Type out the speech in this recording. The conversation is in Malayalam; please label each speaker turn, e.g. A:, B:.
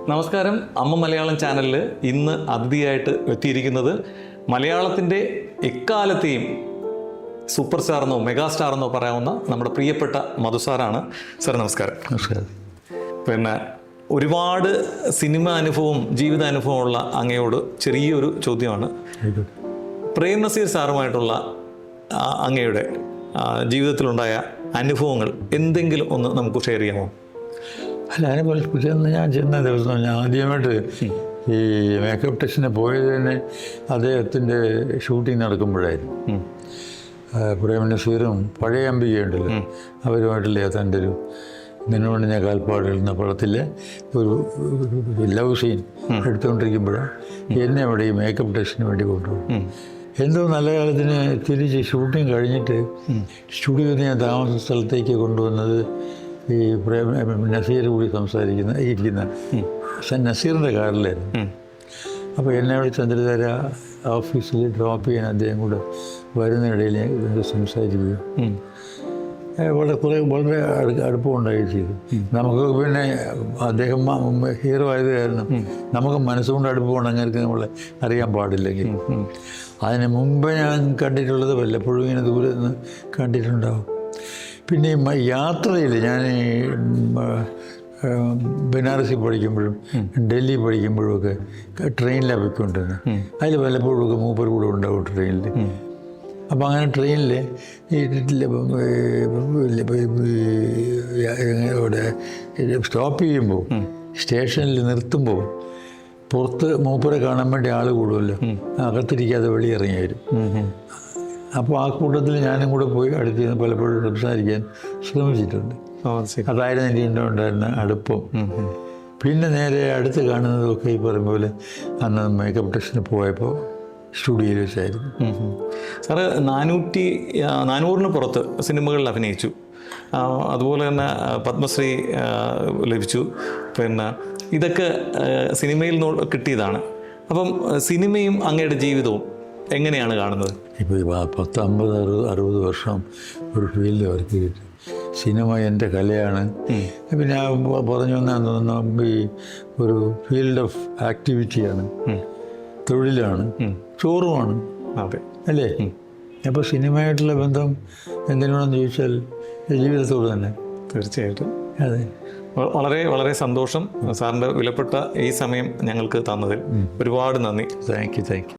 A: നമസ്കാരം. അമ്മ മലയാളം ചാനലിൽ ഇന്ന് അതിഥിയായിട്ട് എത്തിയിരിക്കുന്നത് മലയാളത്തിൻ്റെ എക്കാലത്തെയും സൂപ്പർ സ്റ്റാർ എന്നോ മെഗാ സ്റ്റാർ എന്നോ പറയാവുന്ന നമ്മുടെ പ്രിയപ്പെട്ട മധു സാറാണ്. സാർ നമസ്കാരം.
B: നമസ്കാരം.
A: പിന്നെ ഒരുപാട് സിനിമ അനുഭവവും ജീവിതാനുഭവമുള്ള അങ്ങയോട് ചെറിയൊരു ചോദ്യമാണ്. പ്രേം നസീർ സാറുമായിട്ടുള്ള അങ്ങയുടെ ജീവിതത്തിലുണ്ടായ അനുഭവങ്ങൾ എന്തെങ്കിലും ഒന്ന് നമുക്ക് ഷെയർ ചെയ്യാമോ?
B: അല്ല, അതിനെപോലെ പിറ്റേന്ന് ഞാൻ ചെന്ന ദിവസം ഞാൻ ആദ്യമായിട്ട് ഈ മേക്കപ്പ് ടെസ്റ്റിന് പോയത് തന്നെ അദ്ദേഹത്തിൻ്റെ ഷൂട്ടിംഗ് നടക്കുമ്പോഴായിരുന്നു. പ്രേം നസീറും പഴയ അംബികയുണ്ടല്ലോ, അവരുമായിട്ടുള്ള തൻ്റെ ഒരു നിന്നോട് ഞാൻ കാൽപ്പാട് എഴുതുന്ന പടത്തിലെ ഒരു ലവ് സീൻ എടുത്തുകൊണ്ടിരിക്കുമ്പോഴാണ് എന്നെ അവിടെ ഈ മേക്കപ്പ് ടെസ്റ്റിന് വേണ്ടി കൊണ്ടുപോകും. എന്തോ നല്ല കാലത്തിന് തിരിച്ച് ഷൂട്ടിങ് കഴിഞ്ഞിട്ട് സ്റ്റുഡിയോയിൽ ഞാൻ താമസ സ്ഥലത്തേക്ക് കൊണ്ടുവന്നത് ഈ പ്രേം നസീർ കൂടി ഇരിക്കുന്ന നസീറിൻ്റെ കാറിലായിരുന്നു. അപ്പോൾ എന്നെ അവിടെ ചന്ദ്രധാര ഓഫീസിൽ ഡ്രോപ്പ് ചെയ്യാൻ അദ്ദേഹം കൂടെ വരുന്നതിനിടയിൽ സംസാരിക്കുകയും വളരെ അടുപ്പമുണ്ടായി ചെയ്തു. നമുക്ക് പിന്നെ അദ്ദേഹം ഹീറോ ആയത് കാരണം നമുക്ക് മനസ്സുകൊണ്ട് അടുപ്പമുണ്ട്, അങ്ങനെ നമ്മളെ അറിയാൻ പാടില്ലെങ്കിൽ. അതിന് മുമ്പ് ഞാൻ കണ്ടിട്ടുള്ളത് വല്ലപ്പോഴും ഇങ്ങനെ ദൂരെ നിന്ന് കണ്ടിട്ടുണ്ടാവും. പിന്നെ യാത്രയിൽ ഞാൻ ബനാറസിൽ പഠിക്കുമ്പോഴും ഡൽഹി പഠിക്കുമ്പോഴും ഒക്കെ ട്രെയിനിലാണ് പോയിക്കൊണ്ടിരുന്നത്. അതിൽ വല്ലപ്പോഴും ഒക്കെ മൂപ്പർ കൂടെ ഉണ്ടാവും ട്രെയിനിൽ. അപ്പം അങ്ങനെ ട്രെയിനിൽ ഇവിടെ സ്റ്റോപ്പ് ചെയ്യുമ്പോൾ സ്റ്റേഷനിൽ നിർത്തുമ്പോൾ പുറത്ത് മൂപ്പരെ കാണാൻ വേണ്ടി ആൾ കൂടുമല്ലോ, അകത്തിരിക്കാതെ വെളിയിറങ്ങി വരും. അപ്പോൾ ആ കൂട്ടത്തിൽ ഞാനും കൂടെ പോയി അടുത്ത് നിന്ന് പലപ്പോഴും സംസാരിക്കാൻ ശ്രമിച്ചിട്ടുണ്ട്. അതായിരുന്നു എനിക്ക് ഉണ്ടായിരുന്ന അടുപ്പം. പിന്നെ നേരെ അടുത്ത് കാണുന്നതൊക്കെ ഈ പറയുന്ന പോലെ അന്ന് മേക്കപ്പ് ടെസ്റ്റിന് പോയപ്പോൾ സ്റ്റുഡിയോയിൽ വെച്ചായിരുന്നു.
A: സാറ് 400 പുറത്ത് സിനിമകളിൽ അഭിനയിച്ചു. അതുപോലെ തന്നെ പത്മശ്രീ ലഭിച്ചു. പിന്നെ ഇതൊക്കെ സിനിമയിൽ കിട്ടിയതാണ്. അപ്പം സിനിമയും അങ്ങയുടെ ജീവിതവും എങ്ങനെയാണ് കാണുന്നത്?
B: ഇപ്പോൾ 50-60 വർഷം ഒരു ഫീൽഡ് വർക്ക് ചെയ്തിട്ട് സിനിമ എൻ്റെ കലയാണ്. പിന്നെ പറഞ്ഞു വന്നാൽ ഈ ഒരു ഫീൽഡ് ഓഫ് ആക്ടിവിറ്റിയാണ്, തൊഴിലാണ്, ചോറുമാണ്.
A: അതെ
B: അല്ലേ? അപ്പോൾ സിനിമയായിട്ടുള്ള ബന്ധം എന്തിനാണെന്ന് ചോദിച്ചാൽ ജീവിതത്തോട് തന്നെ.
A: തീർച്ചയായിട്ടും.
B: അതെ.
A: വളരെ വളരെ സന്തോഷം സാറിൻ്റെ വിലപ്പെട്ട ഈ സമയം ഞങ്ങൾക്ക് തന്നതിൽ ഒരുപാട് നന്ദി.
B: Thank you.